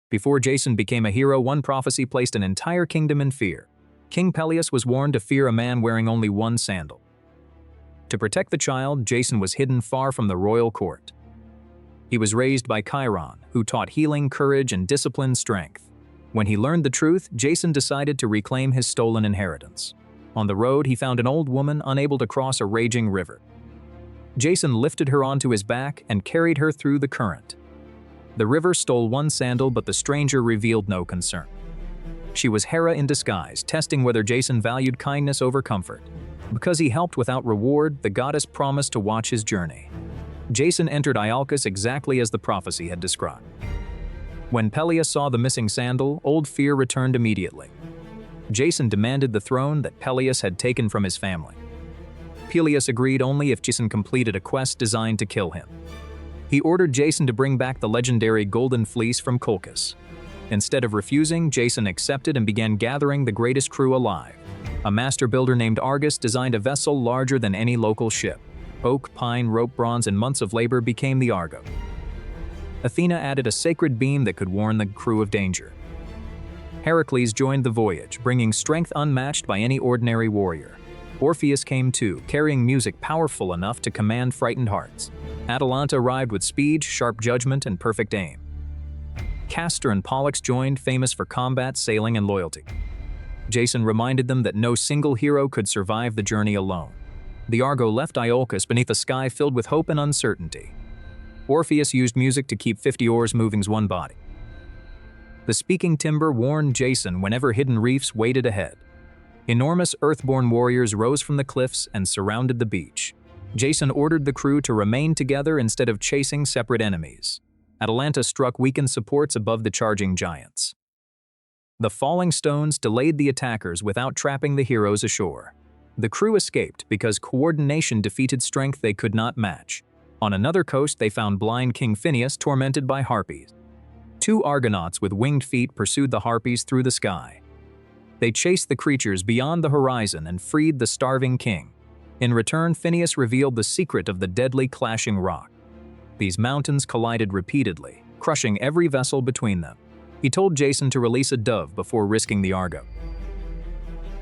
Before Jason became a hero, one prophecy placed an entire kingdom in fear. King Peleus was warned to fear a man wearing only one sandal. To protect the child, Jason was hidden far from the royal court. He was raised by Chiron, who taught healing, courage, and disciplined strength. When he learned the truth, Jason decided to reclaim his stolen inheritance. On the road, he found an old woman unable to cross a raging river. Jason lifted her onto his back and carried her through the current. The river stole one sandal, but the stranger revealed no concern. She was Hera in disguise, testing whether Jason valued kindness over comfort. Because he helped without reward, the goddess promised to watch his journey. Jason entered Iolcus exactly as the prophecy had described. When Peleus saw the missing sandal, old fear returned immediately. Jason demanded the throne that Peleus had taken from his family. Peleus agreed only if Jason completed a quest designed to kill him. He ordered Jason to bring back the legendary Golden Fleece from Colchis. Instead of refusing, Jason accepted and began gathering the greatest crew alive. A master builder named Argus designed a vessel larger than any local ship. Oak, pine, rope, bronze, and months of labor became the Argo. Athena added a sacred beam that could warn the crew of danger. Heracles joined the voyage, bringing strength unmatched by any ordinary warrior. Orpheus came too, carrying music powerful enough to command frightened hearts. Atalanta arrived with speed, sharp judgment, and perfect aim. Castor and Pollux joined, famous for combat, sailing, and loyalty. Jason reminded them that no single hero could survive the journey alone. The Argo left Iolcus beneath a sky filled with hope and uncertainty. Orpheus used music to keep 50 oars moving as one body. The speaking timber warned Jason whenever hidden reefs waited ahead. Enormous earthborn warriors rose from the cliffs and surrounded the beach. Jason ordered the crew to remain together instead of chasing separate enemies. Atalanta struck weakened supports above the charging giants. The falling stones delayed the attackers without trapping the heroes ashore. The crew escaped because coordination defeated strength they could not match. On another coast, they found blind King Phineus tormented by harpies. Two Argonauts with winged feet pursued the harpies through the sky. They chased the creatures beyond the horizon and freed the starving king. In return, Phineus revealed the secret of the deadly clashing rock. These mountains collided repeatedly, crushing every vessel between them. He told Jason to release a dove before risking the Argo.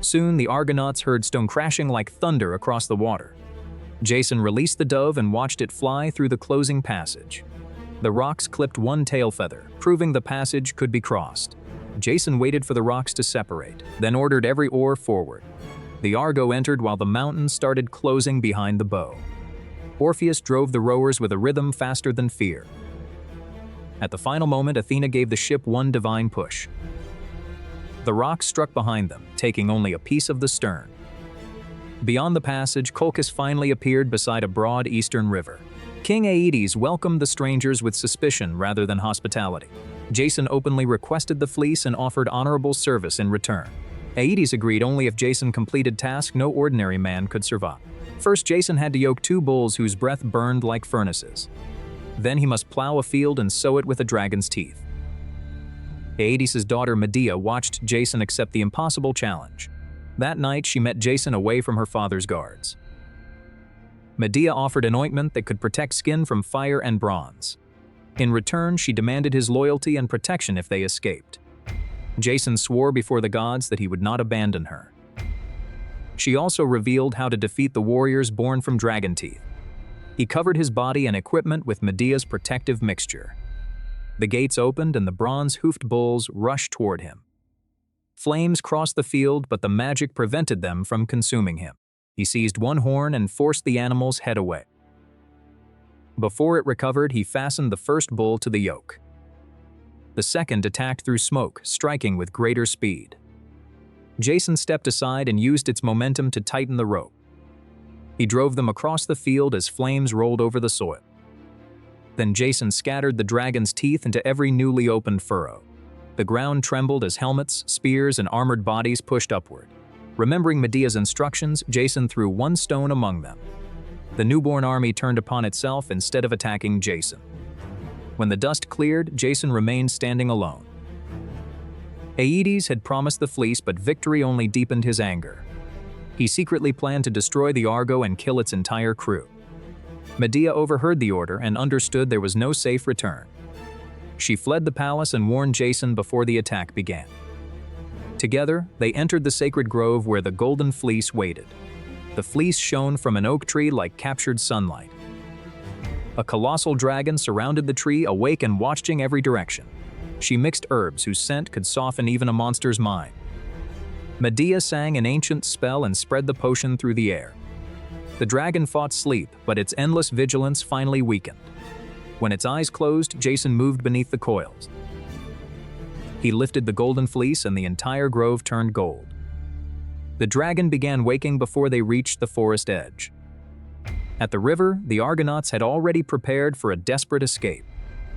Soon, the Argonauts heard stone crashing like thunder across the water. Jason released the dove and watched it fly through the closing passage. The rocks clipped one tail feather, proving the passage could be crossed. Jason waited for the rocks to separate, then ordered every oar forward. The Argo entered while the mountains started closing behind the bow. Orpheus drove the rowers with a rhythm faster than fear. At the final moment, Athena gave the ship one divine push. The rocks struck behind them, taking only a piece of the stern. Beyond the passage, Colchis finally appeared beside a broad eastern river. King Aeetes welcomed the strangers with suspicion rather than hospitality. Jason openly requested the fleece and offered honorable service in return. Aeetes agreed only if Jason completed tasks no ordinary man could survive. First, Jason had to yoke 2 bulls whose breath burned like furnaces. Then he must plow a field and sow it with a dragon's teeth. Aeetes' daughter Medea watched Jason accept the impossible challenge. That night, she met Jason away from her father's guards. Medea offered an ointment that could protect skin from fire and bronze. In return, she demanded his loyalty and protection if they escaped. Jason swore before the gods that he would not abandon her. She also revealed how to defeat the warriors born from dragon teeth. He covered his body and equipment with Medea's protective mixture. The gates opened and the bronze-hoofed bulls rushed toward him. Flames crossed the field, but the magic prevented them from consuming him. He seized one horn and forced the animal's head away. Before it recovered, he fastened the first bull to the yoke. The second attacked through smoke, striking with greater speed. Jason stepped aside and used its momentum to tighten the rope. He drove them across the field as flames rolled over the soil. Then Jason scattered the dragon's teeth into every newly opened furrow. The ground trembled as helmets, spears, and armored bodies pushed upward. Remembering Medea's instructions, Jason threw one stone among them. The newborn army turned upon itself instead of attacking Jason. When the dust cleared, Jason remained standing alone. Aeetes had promised the fleece, but victory only deepened his anger. He secretly planned to destroy the Argo and kill its entire crew. Medea overheard the order and understood there was no safe return. She fled the palace and warned Jason before the attack began. Together, they entered the sacred grove where the Golden Fleece waited. The fleece shone from an oak tree like captured sunlight. A colossal dragon surrounded the tree, awake and watching every direction. She mixed herbs whose scent could soften even a monster's mind. Medea sang an ancient spell and spread the potion through the air. The dragon fought sleep, but its endless vigilance finally weakened. When its eyes closed, Jason moved beneath the coils. He lifted the Golden Fleece and the entire grove turned gold. The dragon began waking before they reached the forest edge. At the river, the Argonauts had already prepared for a desperate escape.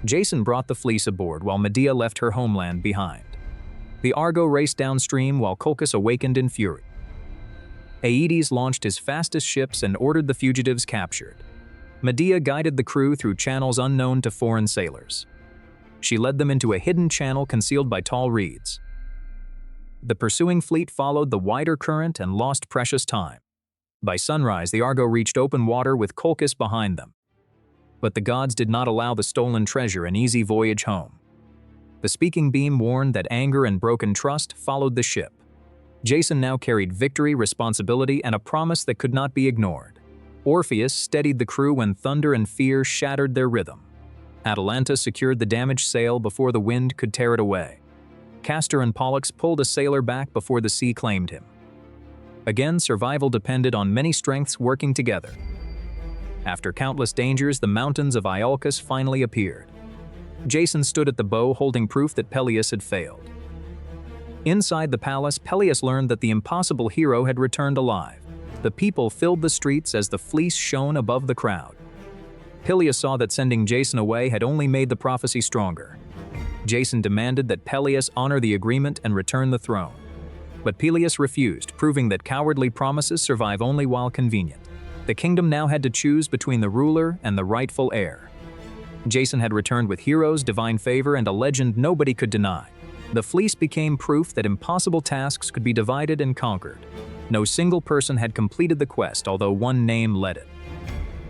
Jason brought the fleece aboard while Medea left her homeland behind. The Argo raced downstream while Colchis awakened in fury. Aedes launched his fastest ships and ordered the fugitives captured. Medea guided the crew through channels unknown to foreign sailors. She led them into a hidden channel concealed by tall reeds. The pursuing fleet followed the wider current and lost precious time. By sunrise, the Argo reached open water with Colchis behind them. But the gods did not allow the stolen treasure an easy voyage home. The speaking beam warned that anger and broken trust followed the ship. Jason now carried victory, responsibility, and a promise that could not be ignored. Orpheus steadied the crew when thunder and fear shattered their rhythm. Atalanta secured the damaged sail before the wind could tear it away. Castor and Pollux pulled a sailor back before the sea claimed him. Again, survival depended on many strengths working together. After countless dangers, the mountains of Iolcus finally appeared. Jason stood at the bow holding proof that Peleus had failed. Inside the palace, Peleus learned that the impossible hero had returned alive. The people filled the streets as the fleece shone above the crowd. Peleus saw that sending Jason away had only made the prophecy stronger. Jason demanded that Peleus honor the agreement and return the throne. But Peleus refused, proving that cowardly promises survive only while convenient. The kingdom now had to choose between the ruler and the rightful heir. Jason had returned with heroes, divine favor, and a legend nobody could deny. The fleece became proof that impossible tasks could be divided and conquered. No single person had completed the quest, although one name led it.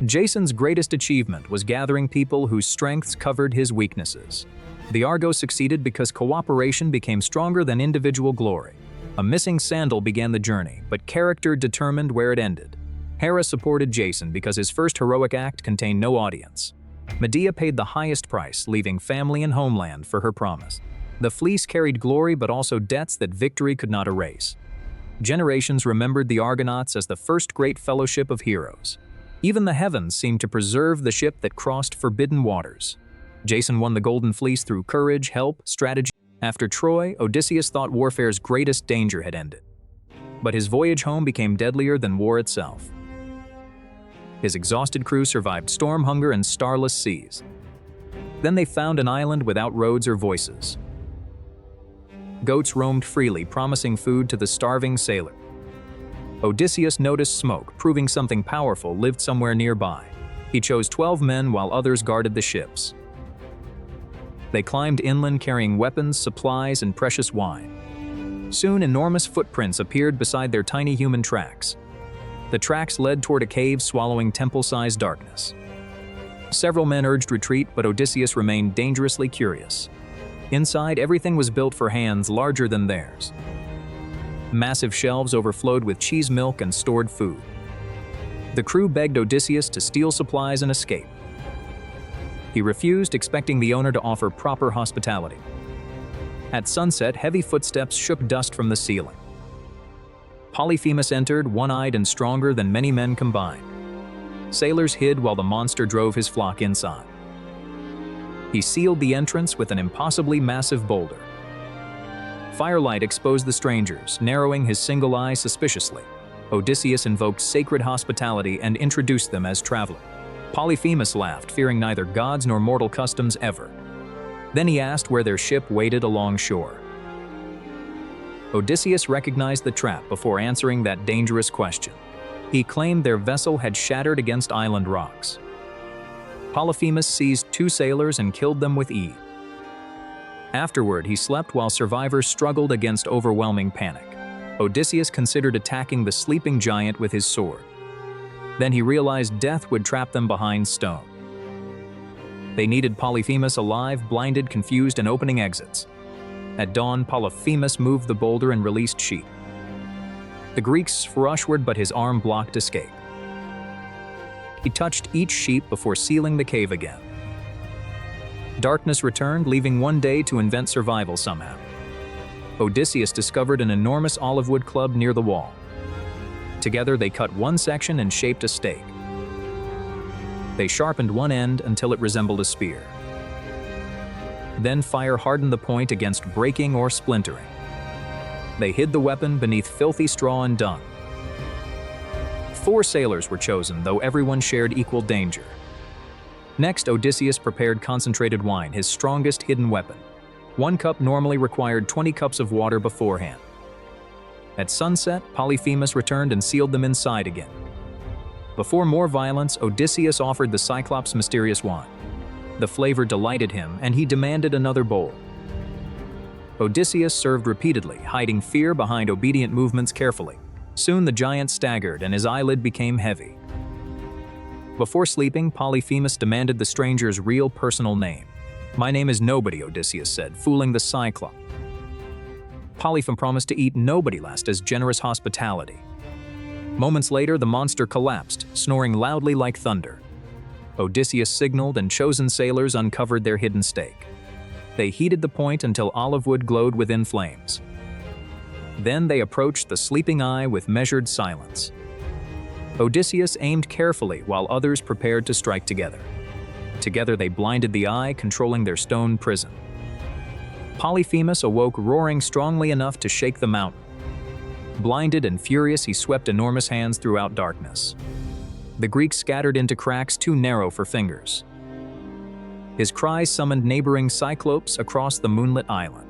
Jason's greatest achievement was gathering people whose strengths covered his weaknesses. The Argo succeeded because cooperation became stronger than individual glory. A missing sandal began the journey, but character determined where it ended. Hera supported Jason because his first heroic act contained no audience. Medea paid the highest price, leaving family and homeland for her promise. The fleece carried glory but also debts that victory could not erase. Generations remembered the Argonauts as the first great fellowship of heroes. Even the heavens seemed to preserve the ship that crossed forbidden waters. Jason won the Golden Fleece through courage, help, strategy. After Troy, Odysseus thought warfare's greatest danger had ended. But his voyage home became deadlier than war itself. His exhausted crew survived storm, hunger, and starless seas. Then they found an island without roads or voices. Goats roamed freely, promising food to the starving sailor. Odysseus noticed smoke, proving something powerful lived somewhere nearby. He chose 12 men while others guarded the ships. They climbed inland carrying weapons, supplies, and precious wine. Soon, enormous footprints appeared beside their tiny human tracks. The tracks led toward a cave swallowing temple-sized darkness. Several men urged retreat, but Odysseus remained dangerously curious. Inside, everything was built for hands larger than theirs. Massive shelves overflowed with cheese, milk, and stored food. The crew begged Odysseus to steal supplies and escape. He refused, expecting the owner to offer proper hospitality. At sunset, heavy footsteps shook dust from the ceiling. Polyphemus entered, one-eyed and stronger than many men combined. Sailors hid while the monster drove his flock inside. He sealed the entrance with an impossibly massive boulder. Firelight exposed the strangers, narrowing his single eye suspiciously. Odysseus invoked sacred hospitality and introduced them as travelers. Polyphemus laughed, fearing neither gods nor mortal customs ever. Then he asked where their ship waited along shore. Odysseus recognized the trap before answering that dangerous question. He claimed their vessel had shattered against island rocks. Polyphemus seized 2 sailors and killed them with ease. Afterward, he slept while survivors struggled against overwhelming panic. Odysseus considered attacking the sleeping giant with his sword. Then he realized death would trap them behind stone. They needed Polyphemus alive, blinded, confused, and opening exits. At dawn, Polyphemus moved the boulder and released sheep. The Greeks rushward, but his arm blocked escape. He touched each sheep before sealing the cave again. Darkness returned, leaving one day to invent survival somehow. Odysseus discovered an enormous olive wood club near the wall. Together, they cut one section and shaped a stake. They sharpened one end until it resembled a spear. Then fire hardened the point against breaking or splintering. They hid the weapon beneath filthy straw and dung. 4 sailors were chosen, though everyone shared equal danger. Next, Odysseus prepared concentrated wine, his strongest hidden weapon. 1 cup normally required 20 cups of water beforehand. At sunset, Polyphemus returned and sealed them inside again. Before more violence, Odysseus offered the Cyclops' mysterious wine. The flavor delighted him, and he demanded another bowl. Odysseus served repeatedly, hiding fear behind obedient movements carefully. Soon the giant staggered, and his eyelid became heavy. Before sleeping, Polyphemus demanded the stranger's real personal name. "My name is Nobody," Odysseus said, fooling the Cyclops. Polyphemus promised to eat nobody last as generous hospitality. Moments later, the monster collapsed, snoring loudly like thunder. Odysseus signaled, and chosen sailors uncovered their hidden stake. They heated the point until olive wood glowed within flames. Then they approached the sleeping eye with measured silence. Odysseus aimed carefully while others prepared to strike together. Together they blinded the eye, controlling their stone prison. Polyphemus awoke roaring strongly enough to shake the mountain. Blinded and furious, he swept enormous hands throughout darkness. The Greeks scattered into cracks too narrow for fingers. His cries summoned neighboring Cyclopes across the moonlit island.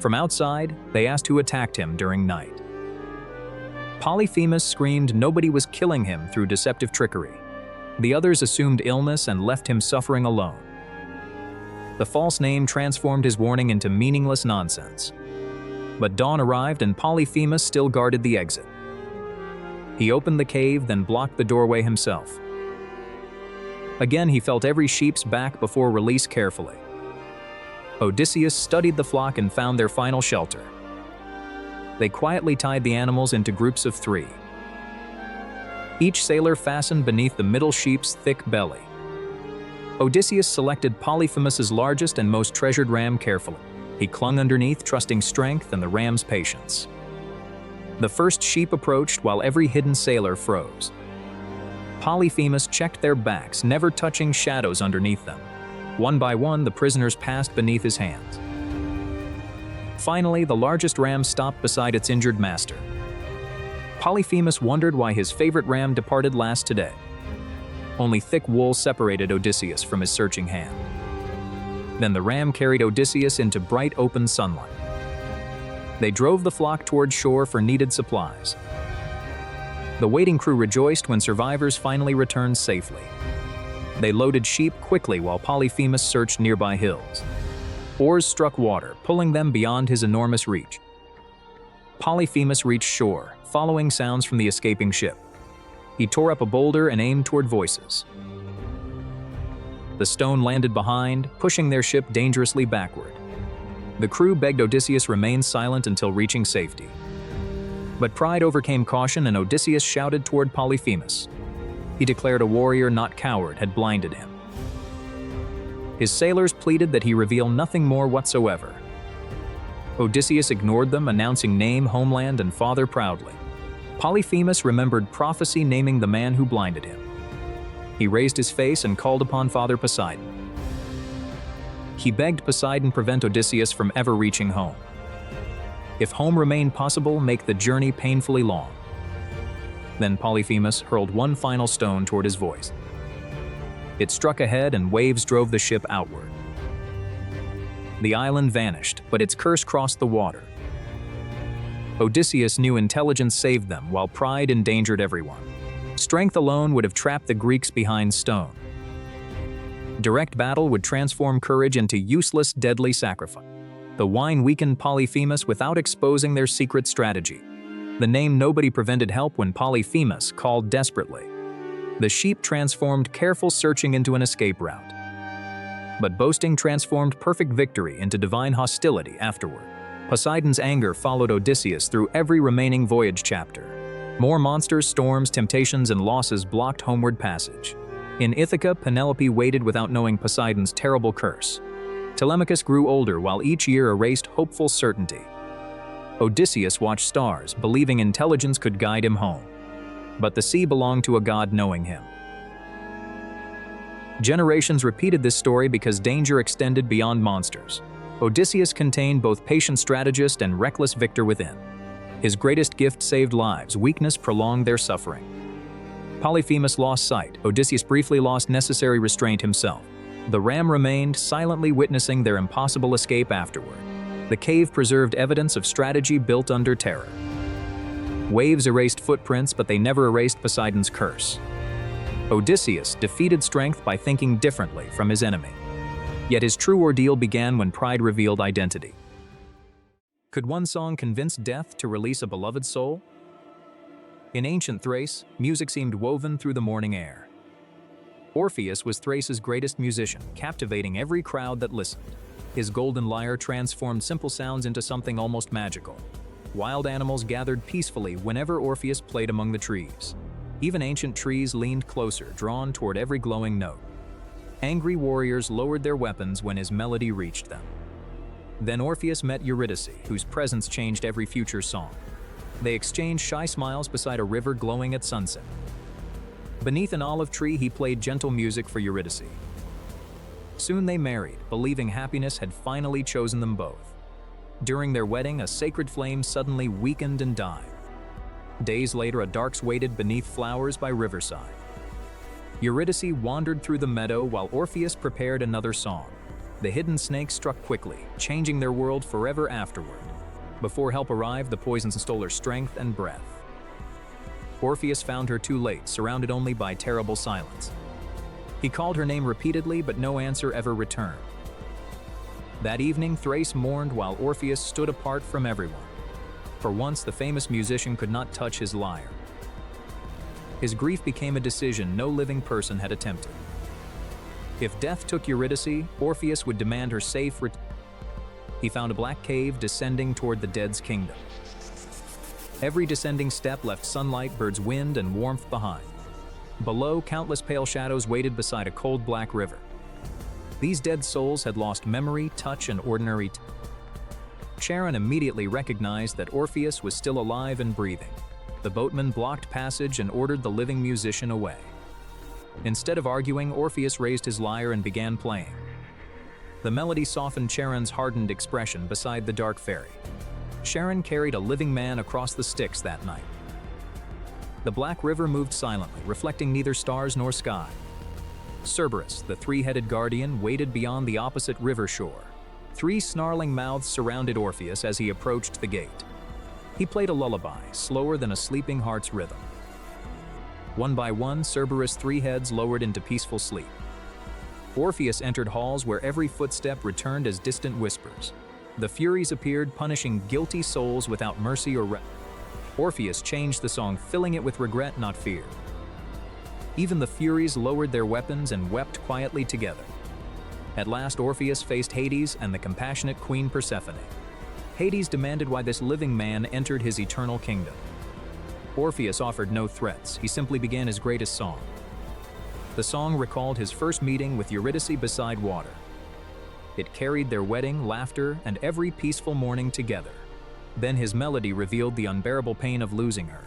From outside, they asked who attacked him during night. Polyphemus screamed nobody was killing him through deceptive trickery. The others assumed illness and left him suffering alone. The false name transformed his warning into meaningless nonsense. But dawn arrived, and Polyphemus still guarded the exit. He opened the cave, then blocked the doorway himself. Again, he felt every sheep's back before release carefully. Odysseus studied the flock and found their final shelter. They quietly tied the animals into groups of 3. Each sailor fastened beneath the middle sheep's thick belly. Odysseus selected Polyphemus's largest and most treasured ram carefully. He clung underneath, trusting strength and the ram's patience. The first sheep approached while every hidden sailor froze. Polyphemus checked their backs, never touching shadows underneath them. One by one, the prisoners passed beneath his hands. Finally, the largest ram stopped beside its injured master. Polyphemus wondered why his favorite ram departed last today. Only thick wool separated Odysseus from his searching hand. Then the ram carried Odysseus into bright open sunlight. They drove the flock toward shore for needed supplies. The waiting crew rejoiced when survivors finally returned safely. They loaded sheep quickly while Polyphemus searched nearby hills. Oars struck water, pulling them beyond his enormous reach. Polyphemus reached shore, following sounds from the escaping ship. He tore up a boulder and aimed toward voices. The stone landed behind, pushing their ship dangerously backward. The crew begged Odysseus remain silent until reaching safety. But pride overcame caution, and Odysseus shouted toward Polyphemus. He declared a warrior, not coward, had blinded him. His sailors pleaded that he reveal nothing more whatsoever. Odysseus ignored them, announcing name, homeland, and father proudly. Polyphemus remembered prophecy naming the man who blinded him. He raised his face and called upon Father Poseidon. He begged Poseidon prevent Odysseus from ever reaching home. If home remained possible, make the journey painfully long. Then Polyphemus hurled one final stone toward his voice. It struck ahead, and waves drove the ship outward. The island vanished, but its curse crossed the water. Odysseus knew intelligence saved them, while pride endangered everyone. Strength alone would have trapped the Greeks behind stone. Direct battle would transform courage into useless, deadly sacrifice. The wine weakened Polyphemus without exposing their secret strategy. The name nobody prevented help when Polyphemus called desperately. The sheep transformed careful searching into an escape route. But boasting transformed perfect victory into divine hostility afterward. Poseidon's anger followed Odysseus through every remaining voyage chapter. More monsters, storms, temptations, and losses blocked homeward passage. In Ithaca, Penelope waited without knowing Poseidon's terrible curse. Telemachus grew older while each year erased hopeful certainty. Odysseus watched stars, believing intelligence could guide him home. But the sea belonged to a god knowing him. Generations repeated this story because danger extended beyond monsters. Odysseus contained both patient strategist and reckless victor within. His greatest gift saved lives, weakness prolonged their suffering. Polyphemus lost sight, Odysseus briefly lost necessary restraint himself. The ram remained, silently witnessing their impossible escape afterward. The cave preserved evidence of strategy built under terror. Waves erased footprints, but they never erased Poseidon's curse. Odysseus defeated strength by thinking differently from his enemy. Yet his true ordeal began when pride revealed identity. Could one song convince death to release a beloved soul? In ancient Thrace, music seemed woven through the morning air. Orpheus was Thrace's greatest musician, captivating every crowd that listened. His golden lyre transformed simple sounds into something almost magical. Wild animals gathered peacefully whenever Orpheus played among the trees. Even ancient trees leaned closer, drawn toward every glowing note. Angry warriors lowered their weapons when his melody reached them. Then Orpheus met Eurydice, whose presence changed every future song. They exchanged shy smiles beside a river glowing at sunset. Beneath an olive tree, he played gentle music for Eurydice. Soon they married, believing happiness had finally chosen them both. During their wedding, a sacred flame suddenly weakened and died. Days later, a dark waited beneath flowers by riverside. Eurydice wandered through the meadow while Orpheus prepared another song. The hidden snake struck quickly, changing their world forever afterward. Before help arrived, the poison stole her strength and breath. Orpheus found her too late, surrounded only by terrible silence. He called her name repeatedly, but no answer ever returned. That evening, Thrace mourned while Orpheus stood apart from everyone. For once, the famous musician could not touch his lyre. His grief became a decision no living person had attempted. If death took Eurydice, Orpheus would demand her safe return. He found a black cave descending toward the dead's kingdom. Every descending step left sunlight, birds' wind, and warmth behind. Below, countless pale shadows waited beside a cold black river. These dead souls had lost memory, touch, and ordinary Charon immediately recognized that Orpheus was still alive and breathing. The boatman blocked passage and ordered the living musician away. Instead of arguing, Orpheus raised his lyre and began playing. The melody softened Charon's hardened expression beside the dark ferry. Charon carried a living man across the Styx that night. The black river moved silently, reflecting neither stars nor sky. Cerberus, the three-headed guardian, waited beyond the opposite river shore. Three snarling mouths surrounded Orpheus as he approached the gate. He played a lullaby, slower than a sleeping heart's rhythm. One by one, Cerberus' three heads lowered into peaceful sleep. Orpheus entered halls where every footstep returned as distant whispers. The Furies appeared, punishing guilty souls without mercy or Orpheus changed the song, filling it with regret, not fear. Even the Furies lowered their weapons and wept quietly together. At last, Orpheus faced Hades and the compassionate queen Persephone. Hades demanded why this living man entered his eternal kingdom. Orpheus offered no threats, he simply began his greatest song. The song recalled his first meeting with Eurydice beside water. It carried their wedding, laughter, and every peaceful morning together. Then his melody revealed the unbearable pain of losing her.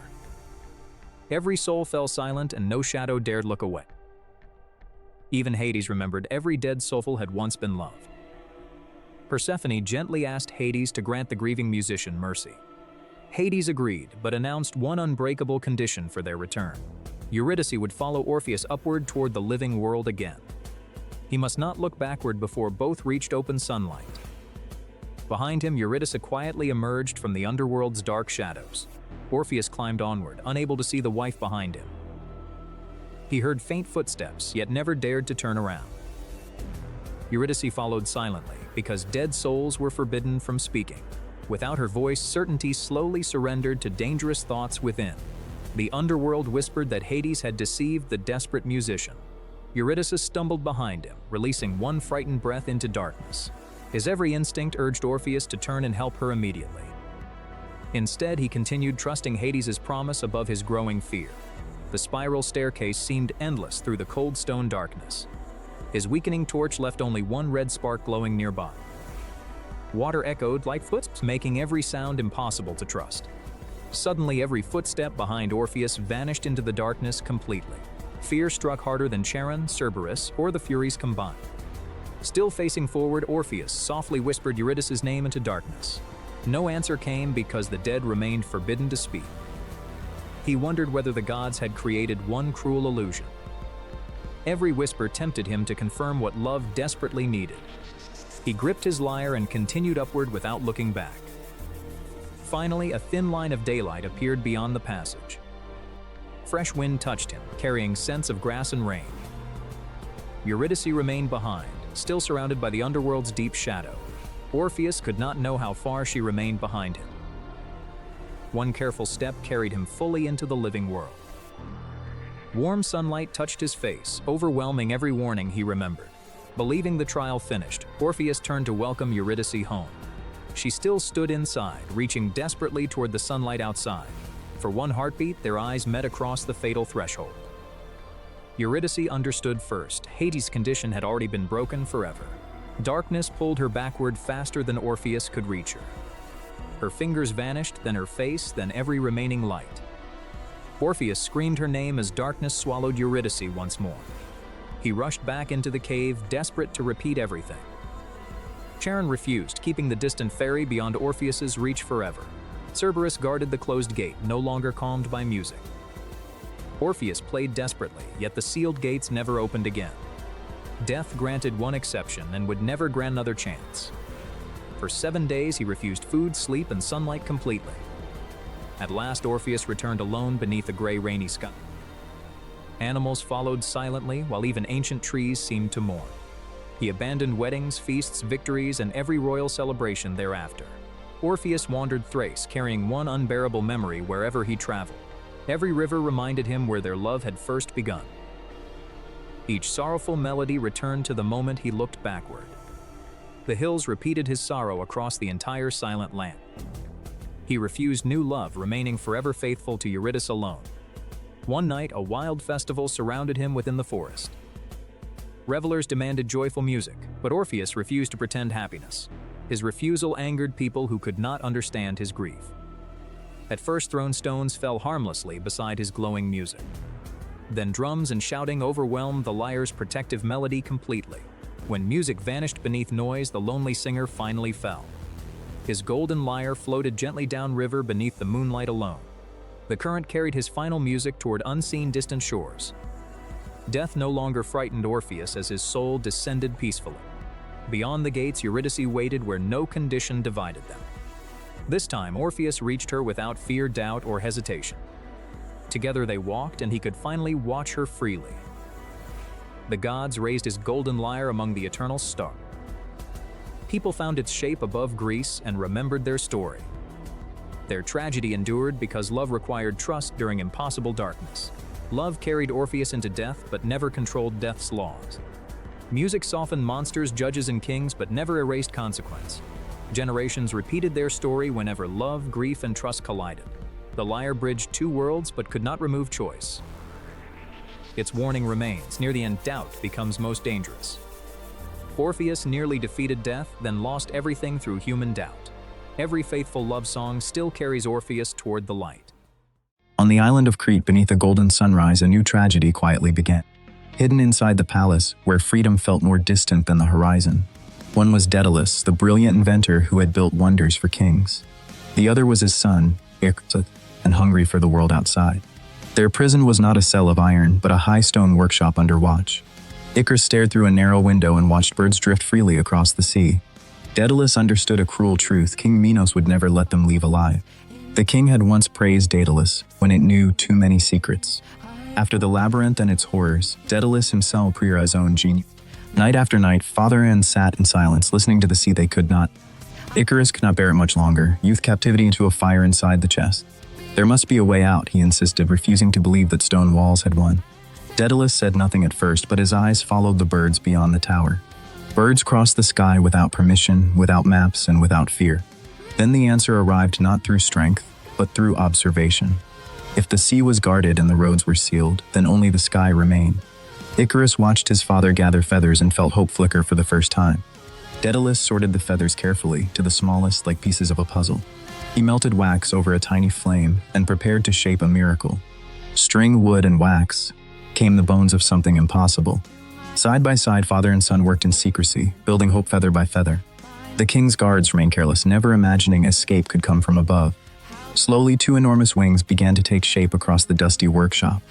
Every soul fell silent and no shadow dared look away. Even Hades remembered every dead soul had once been loved. Persephone gently asked Hades to grant the grieving musician mercy. Hades agreed, but announced one unbreakable condition for their return. Eurydice would follow Orpheus upward toward the living world again. He must not look backward before both reached open sunlight. Behind him, Eurydice quietly emerged from the underworld's dark shadows. Orpheus climbed onward, unable to see the wife behind him. He heard faint footsteps, yet never dared to turn around. Eurydice followed silently, because dead souls were forbidden from speaking. Without her voice, certainty slowly surrendered to dangerous thoughts within. The underworld whispered that Hades had deceived the desperate musician. Eurydice stumbled behind him, releasing one frightened breath into darkness. His every instinct urged Orpheus to turn and help her immediately. Instead, he continued trusting Hades' promise above his growing fear. The spiral staircase seemed endless through the cold stone darkness. His weakening torch left only one red spark glowing nearby. Water echoed like footsteps, making every sound impossible to trust. Suddenly, every footstep behind Orpheus vanished into the darkness completely. Fear struck harder than Charon, Cerberus, or the Furies combined. Still facing forward, Orpheus softly whispered Eurydice's name into darkness. No answer came because the dead remained forbidden to speak. He wondered whether the gods had created one cruel illusion. Every whisper tempted him to confirm what love desperately needed. He gripped his lyre and continued upward without looking back. Finally, a thin line of daylight appeared beyond the passage. Fresh wind touched him, carrying scents of grass and rain. Eurydice remained behind, still surrounded by the underworld's deep shadow. Orpheus could not know how far she remained behind him. One careful step carried him fully into the living world. Warm sunlight touched his face, overwhelming every warning he remembered. Believing the trial finished, Orpheus turned to welcome Eurydice home. She still stood inside, reaching desperately toward the sunlight outside. For one heartbeat, their eyes met across the fatal threshold. Eurydice understood first. Hades' condition had already been broken forever. Darkness pulled her backward faster than Orpheus could reach her. Her fingers vanished, then her face, then every remaining light. Orpheus screamed her name as darkness swallowed Eurydice once more. He rushed back into the cave, desperate to repeat everything. Charon refused, keeping the distant ferry beyond Orpheus's reach forever. Cerberus guarded the closed gate, no longer calmed by music. Orpheus played desperately, yet the sealed gates never opened again. Death granted one exception and would never grant another chance. For 7 days, he refused food, sleep, and sunlight completely. At last, Orpheus returned alone beneath a gray, rainy sky. Animals followed silently, while even ancient trees seemed to mourn. He abandoned weddings, feasts, victories, and every royal celebration thereafter. Orpheus wandered Thrace, carrying one unbearable memory wherever he traveled. Every river reminded him where their love had first begun. Each sorrowful melody returned to the moment he looked backward. The hills repeated his sorrow across the entire silent land. He refused new love, remaining forever faithful to Eurydice alone. One night, a wild festival surrounded him within the forest. Revelers demanded joyful music, but Orpheus refused to pretend happiness. His refusal angered people who could not understand his grief. At first, thrown stones fell harmlessly beside his glowing music. Then drums and shouting overwhelmed the lyre's protective melody completely. When music vanished beneath noise, the lonely singer finally fell. His golden lyre floated gently downriver beneath the moonlight alone. The current carried his final music toward unseen distant shores. Death no longer frightened Orpheus as his soul descended peacefully. Beyond the gates, Eurydice waited where no condition divided them. This time, Orpheus reached her without fear, doubt, or hesitation. Together they walked, and he could finally watch her freely. The gods raised his golden lyre among the eternal stars. People found its shape above Greece and remembered their story. Their tragedy endured because love required trust during impossible darkness. Love carried Orpheus into death, but never controlled death's laws. Music softened monsters, judges, and kings, but never erased consequence. Generations repeated their story whenever love, grief, and trust collided. The lyre bridged two worlds, but could not remove choice. Its warning remains: near the end, doubt becomes most dangerous. Orpheus nearly defeated death, then lost everything through human doubt. Every faithful love song still carries Orpheus toward the light. On the island of Crete, beneath a golden sunrise, a new tragedy quietly began. Hidden inside the palace, where freedom felt more distant than the horizon, one was Daedalus, the brilliant inventor who had built wonders for kings. The other was his son, Icarus, and hungry for the world outside. Their prison was not a cell of iron, but a high stone workshop under watch. Icarus stared through a narrow window and watched birds drift freely across the sea. Daedalus understood a cruel truth: King Minos would never let them leave alive. The king had once praised Daedalus when it knew too many secrets. After the labyrinth and its horrors, Daedalus himself proved his own genius. Night after night, father and sat in silence, listening to the sea they could not. Icarus could not bear it much longer, youth captivity into a fire inside the chest. There must be a way out, he insisted, refusing to believe that stone walls had won. Daedalus said nothing at first, but his eyes followed the birds beyond the tower. Birds crossed the sky without permission, without maps, and without fear. Then the answer arrived not through strength, but through observation. If the sea was guarded and the roads were sealed, then only the sky remained. Icarus watched his father gather feathers and felt hope flicker for the first time. Daedalus sorted the feathers carefully, to the smallest like pieces of a puzzle. He melted wax over a tiny flame and prepared to shape a miracle. String, wood, and wax came the bones of something impossible. Side by side, father and son worked in secrecy, building hope feather by feather. The king's guards remained careless, never imagining escape could come from above. Slowly, two enormous wings began to take shape across the dusty workshop.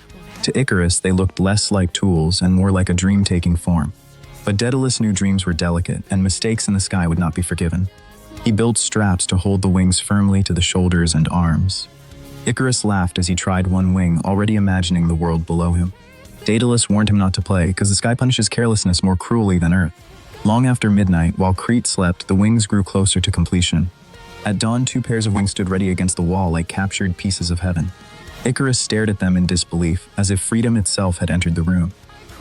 To Icarus, they looked less like tools and more like a dream taking form. But Daedalus knew dreams were delicate, and mistakes in the sky would not be forgiven. He built straps to hold the wings firmly to the shoulders and arms. Icarus laughed as he tried one wing, already imagining the world below him. Daedalus warned him not to play, because the sky punishes carelessness more cruelly than earth. Long after midnight, while Crete slept, the wings grew closer to completion. At dawn, two pairs of wings stood ready against the wall like captured pieces of heaven. Icarus stared at them in disbelief, as if freedom itself had entered the room.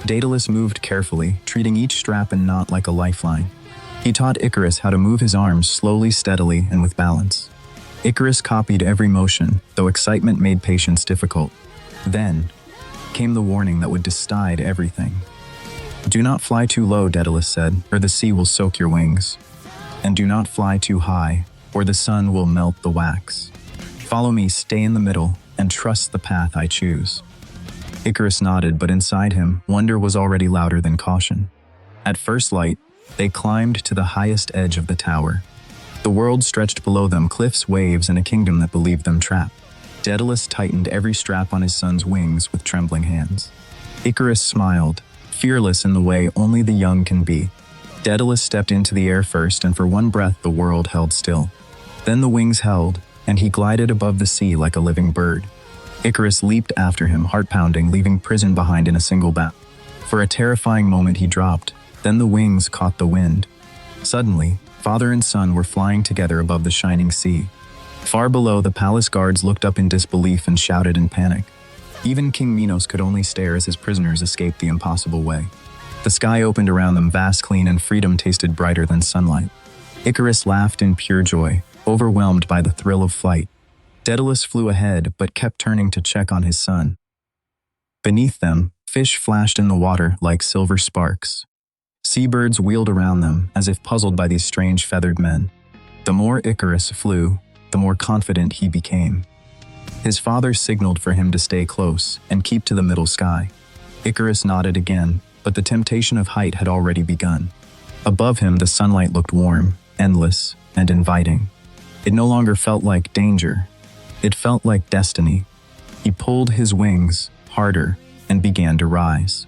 Daedalus moved carefully, treating each strap and knot like a lifeline. He taught Icarus how to move his arms slowly, steadily, and with balance. Icarus copied every motion, though excitement made patience difficult. Then came the warning that would decide everything. "Do not fly too low," Daedalus said, "or the sea will soak your wings. And do not fly too high, or the sun will melt the wax. Follow me, stay in the middle, and trust the path I choose." Icarus nodded, but inside him, wonder was already louder than caution. At first light, they climbed to the highest edge of the tower. The world stretched below them, cliffs, waves, and a kingdom that believed them trapped. Daedalus tightened every strap on his son's wings with trembling hands. Icarus smiled, fearless in the way only the young can be. Daedalus stepped into the air first, and for one breath the world held still. Then the wings held, and he glided above the sea like a living bird. Icarus leaped after him, heart-pounding, leaving prison behind in a single bound. For a terrifying moment he dropped, then the wings caught the wind. Suddenly, father and son were flying together above the shining sea. Far below, the palace guards looked up in disbelief and shouted in panic. Even King Minos could only stare as his prisoners escaped the impossible way. The sky opened around them, vast, clean, and freedom tasted brighter than sunlight. Icarus laughed in pure joy, overwhelmed by the thrill of flight. Daedalus flew ahead, but kept turning to check on his son. Beneath them, fish flashed in the water like silver sparks. Seabirds wheeled around them, as if puzzled by these strange feathered men. The more Icarus flew, the more confident he became. His father signaled for him to stay close and keep to the middle sky. Icarus nodded again, but the temptation of height had already begun. Above him, the sunlight looked warm, endless, and inviting. It no longer felt like danger. It felt like destiny. He pulled his wings harder and began to rise.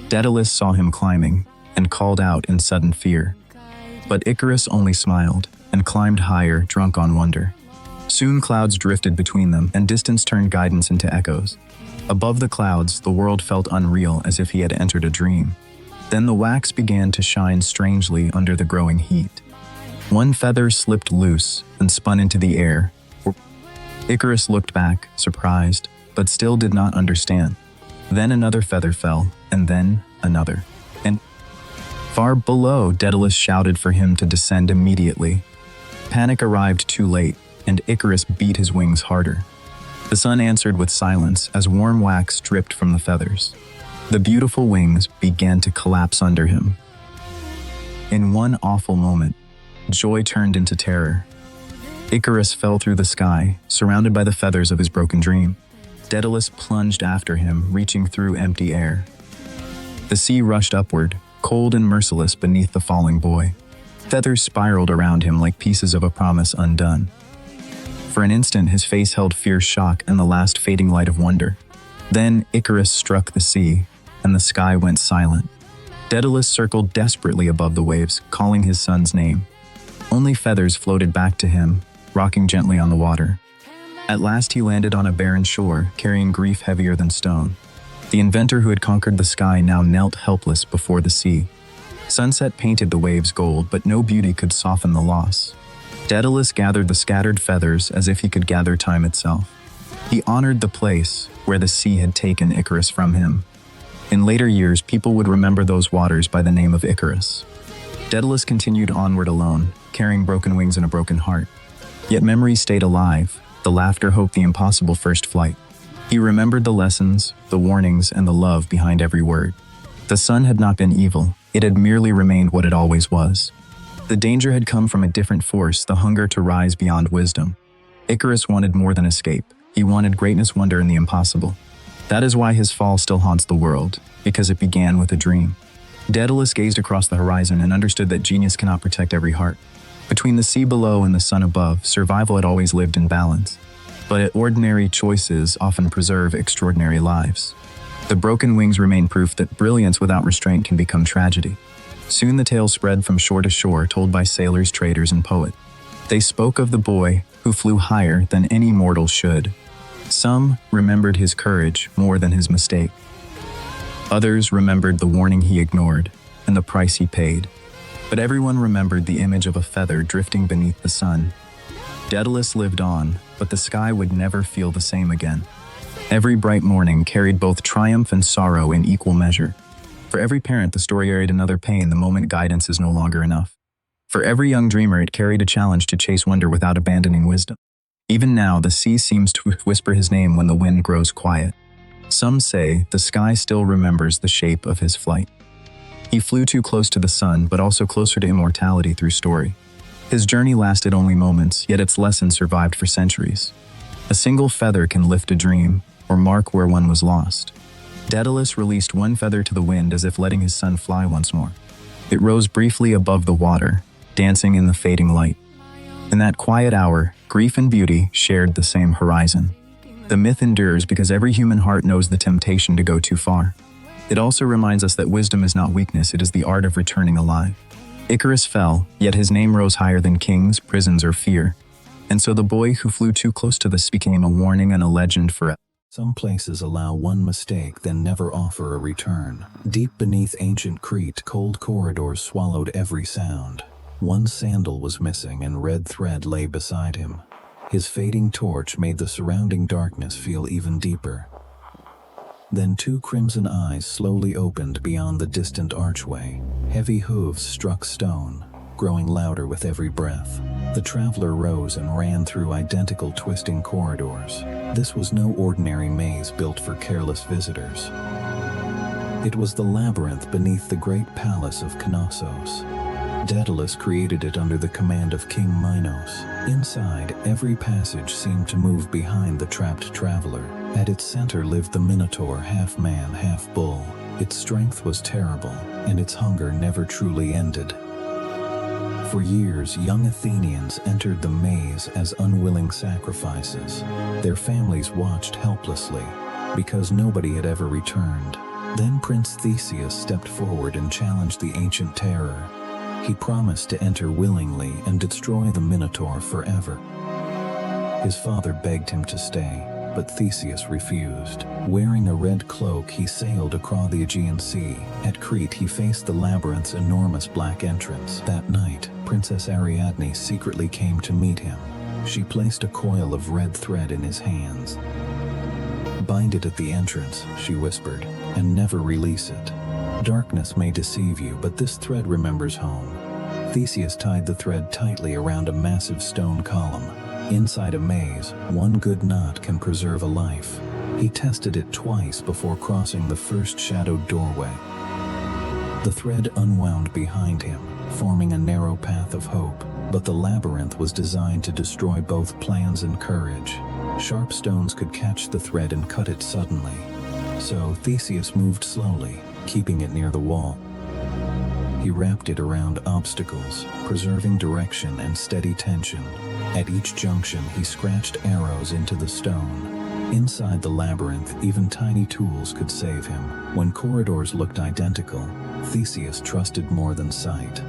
Daedalus saw him climbing and called out in sudden fear. But Icarus only smiled and climbed higher, drunk on wonder. Soon clouds drifted between them, and distance turned guidance into echoes. Above the clouds, the world felt unreal, as if he had entered a dream. Then the wax began to shine strangely under the growing heat. One feather slipped loose and spun into the air. Icarus looked back, surprised, but still did not understand. Then another feather fell, and then another. And far below, Daedalus shouted for him to descend immediately. Panic arrived too late, and Icarus beat his wings harder. The sun answered with silence as warm wax dripped from the feathers. The beautiful wings began to collapse under him. In one awful moment, joy turned into terror. Icarus fell through the sky, surrounded by the feathers of his broken dream. Daedalus plunged after him, reaching through empty air. The sea rushed upward, cold and merciless beneath the falling boy. Feathers spiraled around him like pieces of a promise undone. For an instant, his face held fierce shock and the last fading light of wonder. Then Icarus struck the sea, and the sky went silent. Daedalus circled desperately above the waves, calling his son's name. Only feathers floated back to him, rocking gently on the water. At last he landed on a barren shore, carrying grief heavier than stone. The inventor who had conquered the sky now knelt helpless before the sea. Sunset painted the waves gold, but no beauty could soften the loss. Daedalus gathered the scattered feathers as if he could gather time itself. He honored the place where the sea had taken Icarus from him. In later years, people would remember those waters by the name of Icarus. Daedalus continued onward alone, carrying broken wings and a broken heart. Yet memory stayed alive, the laughter hoped the impossible first flight. He remembered the lessons, the warnings, and the love behind every word. The sun had not been evil, it had merely remained what it always was. The danger had come from a different force, the hunger to rise beyond wisdom. Icarus wanted more than escape. He wanted greatness, wonder, and the impossible. That is why his fall still haunts the world, because it began with a dream. Daedalus gazed across the horizon and understood that genius cannot protect every heart. Between the sea below and the sun above, survival had always lived in balance. But ordinary choices often preserve extraordinary lives. The broken wings remain proof that brilliance without restraint can become tragedy. Soon the tale spread from shore to shore, told by sailors, traders, and poets. They spoke of the boy who flew higher than any mortal should. Some remembered his courage more than his mistake. Others remembered the warning he ignored and the price he paid. But everyone remembered the image of a feather drifting beneath the sun. Daedalus lived on, but the sky would never feel the same again. Every bright morning carried both triumph and sorrow in equal measure. For every parent, the story carried another pain the moment guidance is no longer enough. For every young dreamer, it carried a challenge to chase wonder without abandoning wisdom. Even now, the sea seems to whisper his name when the wind grows quiet. Some say the sky still remembers the shape of his flight. He flew too close to the sun, but also closer to immortality through story. His journey lasted only moments, yet its lesson survived for centuries. A single feather can lift a dream, or mark where one was lost. Daedalus released one feather to the wind as if letting his son fly once more. It rose briefly above the water, dancing in the fading light. In that quiet hour, grief and beauty shared the same horizon. The myth endures because every human heart knows the temptation to go too far. It also reminds us that wisdom is not weakness, it is the art of returning alive. Icarus fell, yet his name rose higher than kings, prisons, or fear. And so the boy who flew too close to the sea became a warning and a legend forever. Some places allow one mistake, then never offer a return. Deep beneath ancient Crete, cold corridors swallowed every sound. One sandal was missing and red thread lay beside him. His fading torch made the surrounding darkness feel even deeper. Then two crimson eyes slowly opened beyond the distant archway. Heavy hooves struck stone, growing louder with every breath. The traveler rose and ran through identical twisting corridors. This was no ordinary maze built for careless visitors. It was the labyrinth beneath the great palace of Knossos. Daedalus created it under the command of King Minos. Inside, every passage seemed to move behind the trapped traveler. At its center lived the Minotaur, half man, half bull. Its strength was terrible, and its hunger never truly ended. For years, young Athenians entered the maze as unwilling sacrifices. Their families watched helplessly, because nobody had ever returned. Then Prince Theseus stepped forward and challenged the ancient terror. He promised to enter willingly and destroy the Minotaur forever. His father begged him to stay, but Theseus refused. Wearing a red cloak, he sailed across the Aegean Sea. At Crete, he faced the labyrinth's enormous black entrance. That night, Princess Ariadne secretly came to meet him. She placed a coil of red thread in his hands. "Bind it at the entrance," she whispered, "and never release it. Darkness may deceive you, but this thread remembers home." Theseus tied the thread tightly around a massive stone column. Inside a maze, one good knot can preserve a life. He tested it twice before crossing the first shadowed doorway. The thread unwound behind him, forming a narrow path of hope, but the labyrinth was designed to destroy both plans and courage. Sharp stones could catch the thread and cut it suddenly. So Theseus moved slowly, keeping it near the wall. He wrapped it around obstacles, preserving direction and steady tension. At each junction, he scratched arrows into the stone. Inside the labyrinth, even tiny tools could save him. When corridors looked identical, Theseus trusted more than sight.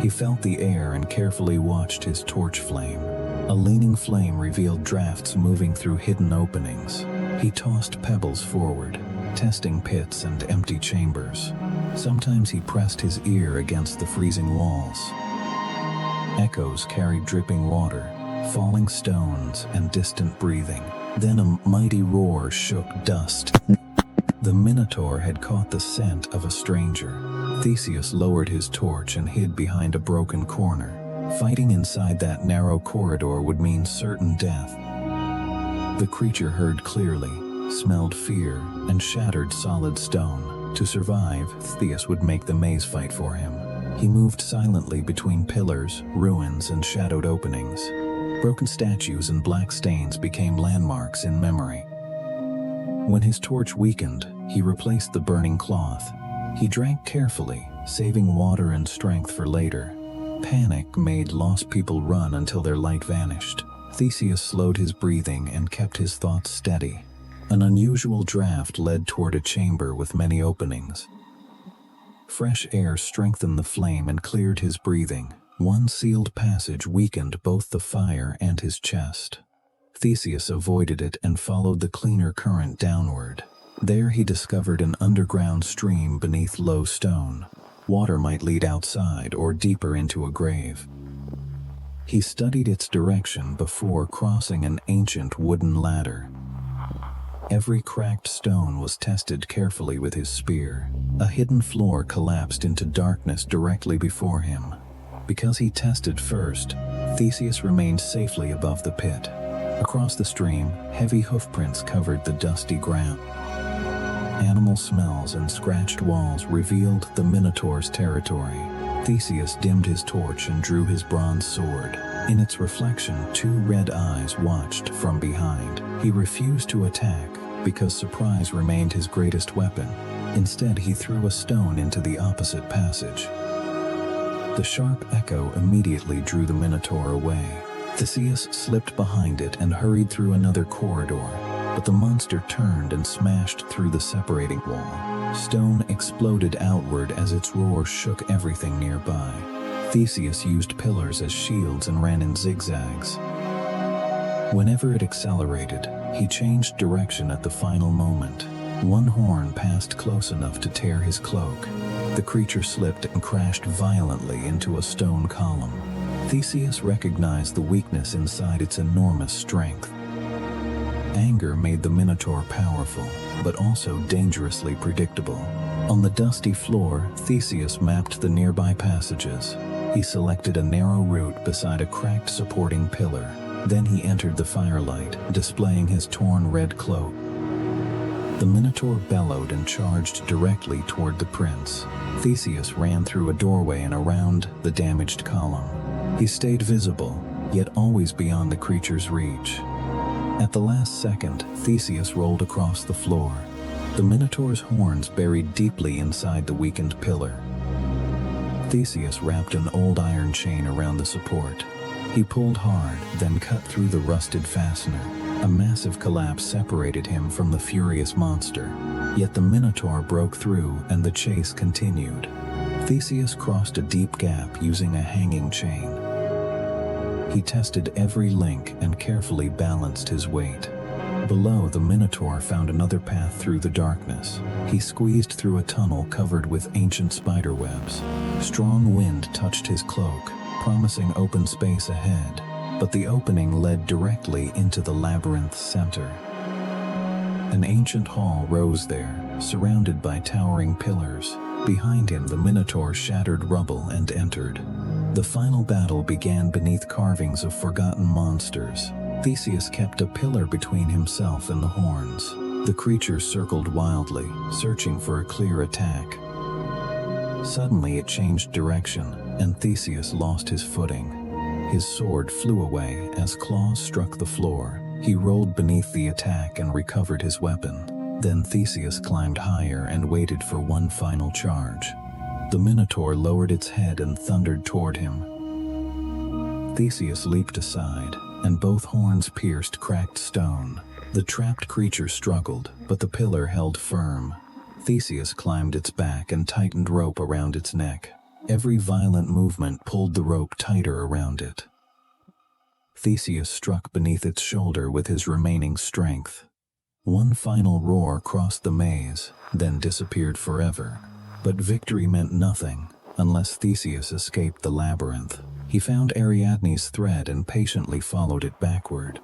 He felt the air and carefully watched his torch flame. A leaning flame revealed drafts moving through hidden openings. He tossed pebbles forward, testing pits and empty chambers. Sometimes he pressed his ear against the freezing walls. Echoes carried dripping water, falling stones, and distant breathing. Then a mighty roar shook dust. The Minotaur had caught the scent of a stranger. Theseus lowered his torch and hid behind a broken corner. Fighting inside that narrow corridor would mean certain death. The creature heard clearly, smelled fear, and shattered solid stone. To survive, Theseus would make the maze fight for him. He moved silently between pillars, ruins, and shadowed openings. Broken statues and black stains became landmarks in memory. When his torch weakened, he replaced the burning cloth. He drank carefully, saving water and strength for later. Panic made lost people run until their light vanished. Theseus slowed his breathing and kept his thoughts steady. An unusual draft led toward a chamber with many openings. Fresh air strengthened the flame and cleared his breathing. One sealed passage weakened both the fire and his chest. Theseus avoided it and followed the cleaner current downward. There he discovered an underground stream beneath low stone. Water might lead outside or deeper into a grave. He studied its direction before crossing an ancient wooden ladder. Every cracked stone was tested carefully with his spear. A hidden floor collapsed into darkness directly before him. Because he tested first, Theseus remained safely above the pit. Across the stream, heavy hoofprints covered the dusty ground. Animal smells and scratched walls revealed the Minotaur's territory. Theseus dimmed his torch and drew his bronze sword. In its reflection, two red eyes watched from behind. He refused to attack because surprise remained his greatest weapon. Instead, he threw a stone into the opposite passage. The sharp echo immediately drew the Minotaur away. Theseus slipped behind it and hurried through another corridor, but the monster turned and smashed through the separating wall. Stone exploded outward as its roar shook everything nearby. Theseus used pillars as shields and ran in zigzags. Whenever it accelerated, he changed direction at the final moment. One horn passed close enough to tear his cloak. The creature slipped and crashed violently into a stone column. Theseus recognized the weakness inside its enormous strength. Anger made the Minotaur powerful, but also dangerously predictable. On the dusty floor, Theseus mapped the nearby passages. He selected a narrow route beside a cracked supporting pillar. Then he entered the firelight, displaying his torn red cloak. The Minotaur bellowed and charged directly toward the prince. Theseus ran through a doorway and around the damaged column. He stayed visible, yet always beyond the creature's reach. At the last second, Theseus rolled across the floor. The Minotaur's horns buried deeply inside the weakened pillar. Theseus wrapped an old iron chain around the support. He pulled hard, then cut through the rusted fastener. A massive collapse separated him from the furious monster. Yet the Minotaur broke through and the chase continued. Theseus crossed a deep gap using a hanging chain. He tested every link and carefully balanced his weight. Below, the Minotaur found another path through the darkness. He squeezed through a tunnel covered with ancient spider webs. Strong wind touched his cloak, promising open space ahead, but the opening led directly into the labyrinth's center. An ancient hall rose there, surrounded by towering pillars. Behind him, the Minotaur shattered rubble and entered. The final battle began beneath carvings of forgotten monsters. Theseus kept a pillar between himself and the horns. The creature circled wildly, searching for a clear attack. Suddenly it changed direction, and Theseus lost his footing. His sword flew away as claws struck the floor. He rolled beneath the attack and recovered his weapon. Then Theseus climbed higher and waited for one final charge. The Minotaur lowered its head and thundered toward him. Theseus leaped aside, and both horns pierced cracked stone. The trapped creature struggled, but the pillar held firm. Theseus climbed its back and tightened rope around its neck. Every violent movement pulled the rope tighter around it. Theseus struck beneath its shoulder with his remaining strength. One final roar crossed the maze, then disappeared forever. But victory meant nothing unless Theseus escaped the labyrinth. He found Ariadne's thread and patiently followed it backward.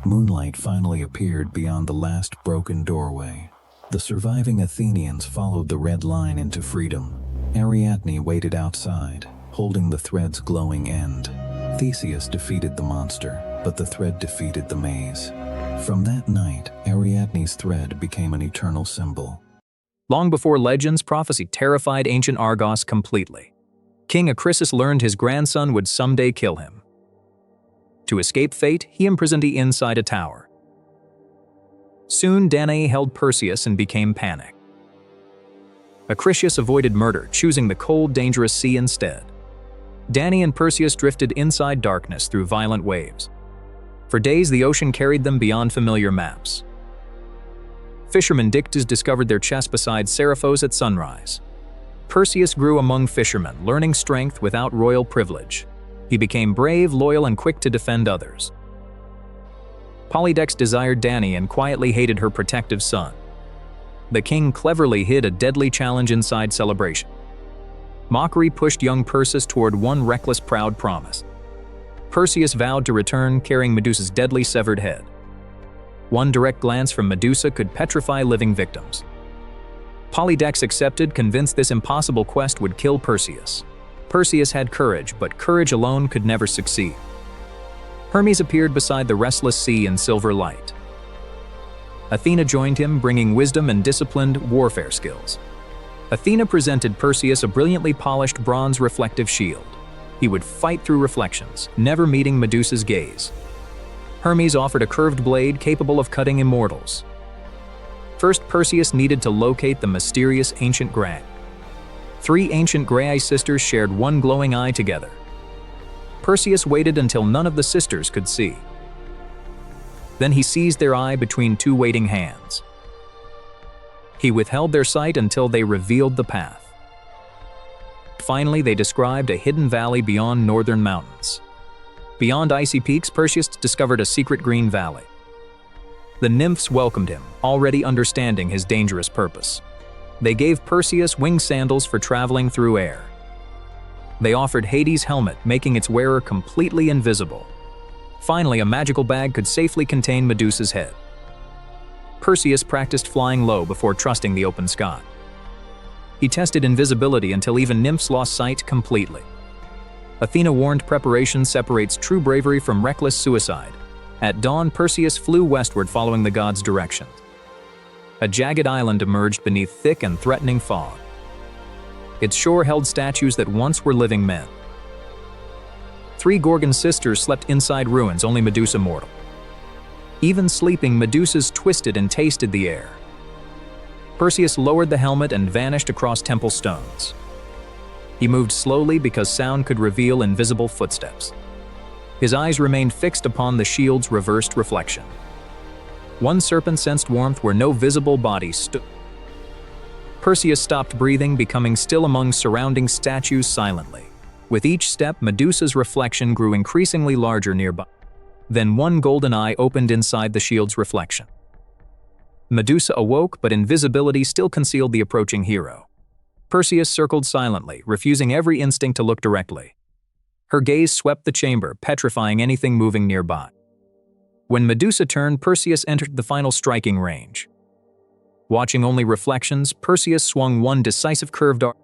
Moonlight finally appeared beyond the last broken doorway. The surviving Athenians followed the red line into freedom. Ariadne waited outside, holding the thread's glowing end. Theseus defeated the monster, but the thread defeated the maze. From that night, Ariadne's thread became an eternal symbol. Long before legends, prophecy terrified ancient Argos completely. King Acrisius learned his grandson would someday kill him. To escape fate, he imprisoned him inside a tower. Soon, Danae held Perseus and became panicked. Acrisius avoided murder, choosing the cold, dangerous sea instead. Danae and Perseus drifted inside darkness through violent waves. For days, the ocean carried them beyond familiar maps. Fisherman Dictys discovered their chest beside Seriphos at sunrise. Perseus grew among fishermen, learning strength without royal privilege. He became brave, loyal, and quick to defend others. Polydex desired Danae and quietly hated her protective son. The king cleverly hid a deadly challenge inside celebration. Mockery pushed young Perseus toward one reckless, proud promise. Perseus vowed to return, carrying Medusa's deadly severed head. One direct glance from Medusa could petrify living victims. Polydex accepted, convinced this impossible quest would kill Perseus. Perseus had courage, but courage alone could never succeed. Hermes appeared beside the restless sea in silver light. Athena joined him, bringing wisdom and disciplined warfare skills. Athena presented Perseus a brilliantly polished bronze reflective shield. He would fight through reflections, never meeting Medusa's gaze. Hermes offered a curved blade capable of cutting immortals. First, Perseus needed to locate the mysterious ancient Graeae. 3 ancient Graeae sisters shared one glowing eye together. Perseus waited until none of the sisters could see. Then he seized their eye between 2 waiting hands. He withheld their sight until they revealed the path. Finally, they described a hidden valley beyond northern mountains. Beyond icy peaks, Perseus discovered a secret green valley. The nymphs welcomed him, already understanding his dangerous purpose. They gave Perseus winged sandals for traveling through air. They offered Hades' helmet, making its wearer completely invisible. Finally, a magical bag could safely contain Medusa's head. Perseus practiced flying low before trusting the open sky. He tested invisibility until even nymphs lost sight completely. Athena warned preparation separates true bravery from reckless suicide. At dawn, Perseus flew westward following the god's directions. A jagged island emerged beneath thick and threatening fog. Its shore held statues that once were living men. 3 Gorgon sisters slept inside ruins, only Medusa mortal. Even sleeping, Medusa's twisted and tasted the air. Perseus lowered the helmet and vanished across temple stones. He moved slowly because sound could reveal invisible footsteps. His eyes remained fixed upon the shield's reversed reflection. One serpent sensed warmth where no visible body stood. Perseus stopped breathing, becoming still among surrounding statues silently. With each step, Medusa's reflection grew increasingly larger nearby. Then one golden eye opened inside the shield's reflection. Medusa awoke, but invisibility still concealed the approaching hero. Perseus circled silently, refusing every instinct to look directly. Her gaze swept the chamber, petrifying anything moving nearby. When Medusa turned, Perseus entered the final striking range. Watching only reflections, Perseus swung one decisive curved arc.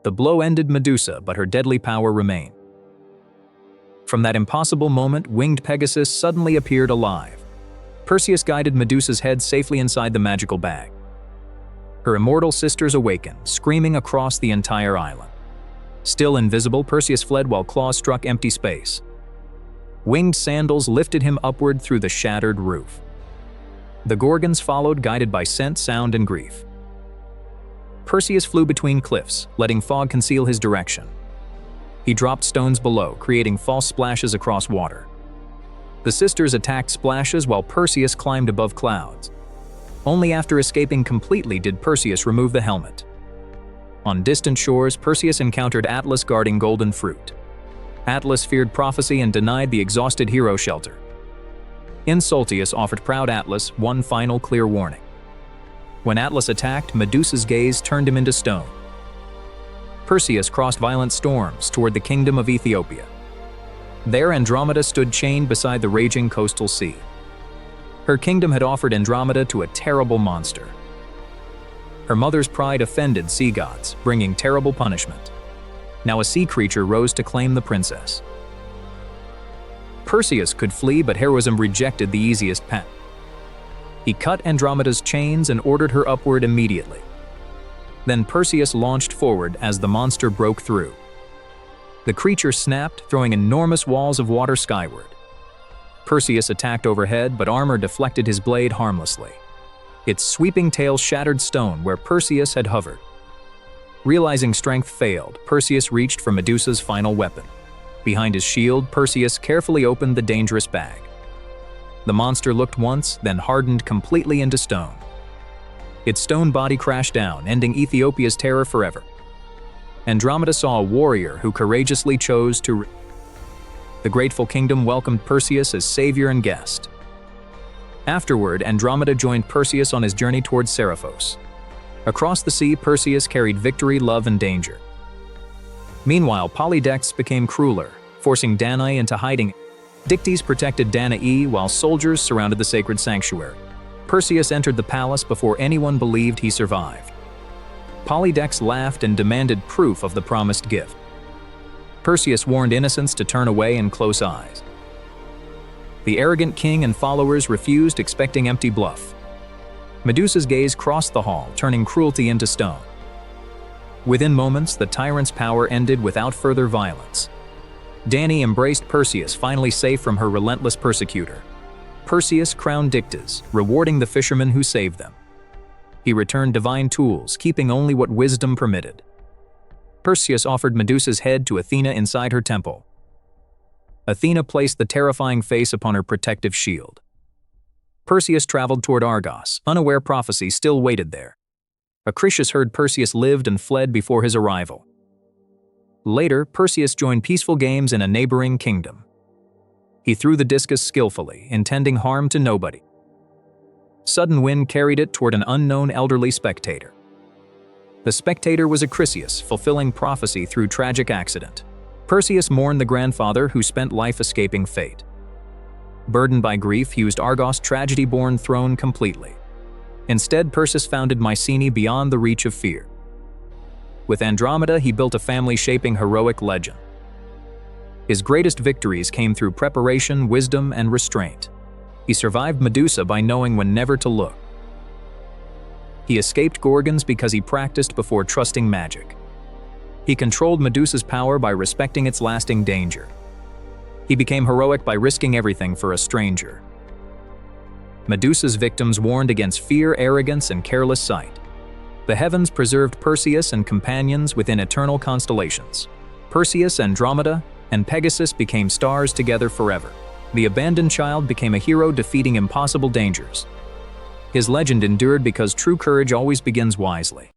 The blow ended Medusa, but her deadly power remained. From that impossible moment, winged Pegasus suddenly appeared alive. Perseus guided Medusa's head safely inside the magical bag. Her immortal sisters awakened, screaming across the entire island. Still invisible, Perseus fled while claws struck empty space. Winged sandals lifted him upward through the shattered roof. The Gorgons followed, guided by scent, sound, and grief. Perseus flew between cliffs, letting fog conceal his direction. He dropped stones below, creating false splashes across water. The sisters attacked splashes while Perseus climbed above clouds. Only after escaping completely did Perseus remove the helmet. On distant shores, Perseus encountered Atlas guarding golden fruit. Atlas feared prophecy and denied the exhausted hero shelter. Insultius offered proud Atlas one final clear warning. When Atlas attacked, Medusa's gaze turned him into stone. Perseus crossed violent storms toward the kingdom of Ethiopia. There, Andromeda stood chained beside the raging coastal sea. Her kingdom had offered Andromeda to a terrible monster. Her mother's pride offended sea gods, bringing terrible punishment. Now a sea creature rose to claim the princess. Perseus could flee, but heroism rejected the easiest path. He cut Andromeda's chains and ordered her upward immediately. Then Perseus launched forward as the monster broke through. The creature snapped, throwing enormous walls of water skyward. Perseus attacked overhead, but armor deflected his blade harmlessly. Its sweeping tail shattered stone where Perseus had hovered. Realizing strength failed, Perseus reached for Medusa's final weapon. Behind his shield, Perseus carefully opened the dangerous bag. The monster looked once, then hardened completely into stone. Its stone body crashed down, ending Ethiopia's terror forever. Andromeda saw a warrior who courageously chose to. The grateful kingdom welcomed Perseus as savior and guest. Afterward, Andromeda joined Perseus on his journey towards Seriphos. Across the sea, Perseus carried victory, love, and danger. Meanwhile, Polydectes became crueler, forcing Danae into hiding. Dictys protected Danae while soldiers surrounded the sacred sanctuary. Perseus entered the palace before anyone believed he survived. Polydectes laughed and demanded proof of the promised gift. Perseus warned innocents to turn away in close eyes. The arrogant king and followers refused, expecting empty bluff. Medusa's gaze crossed the hall, turning cruelty into stone. Within moments, the tyrant's power ended without further violence. Danae embraced Perseus, finally safe from her relentless persecutor. Perseus crowned Dictys, rewarding the fishermen who saved them. He returned divine tools, keeping only what wisdom permitted. Perseus offered Medusa's head to Athena inside her temple. Athena placed the terrifying face upon her protective shield. Perseus traveled toward Argos, unaware prophecy still waited there. Acrisius heard Perseus lived and fled before his arrival. Later, Perseus joined peaceful games in a neighboring kingdom. He threw the discus skillfully, intending harm to nobody. Sudden wind carried it toward an unknown elderly spectator. The spectator was Acrisius, fulfilling prophecy through tragic accident. Perseus mourned the grandfather who spent life escaping fate. Burdened by grief, he used Argos' tragedy-born throne completely. Instead, Perseus founded Mycenae beyond the reach of fear. With Andromeda, he built a family shaping heroic legend. His greatest victories came through preparation, wisdom, and restraint. He survived Medusa by knowing when never to look. He escaped Gorgons because he practiced before trusting magic. He controlled Medusa's power by respecting its lasting danger. He became heroic by risking everything for a stranger. Medusa's victims warned against fear, arrogance, and careless sight. The heavens preserved Perseus and companions within eternal constellations. Perseus, Andromeda, and Pegasus became stars together forever. The abandoned child became a hero defeating impossible dangers. His legend endured because true courage always begins wisely.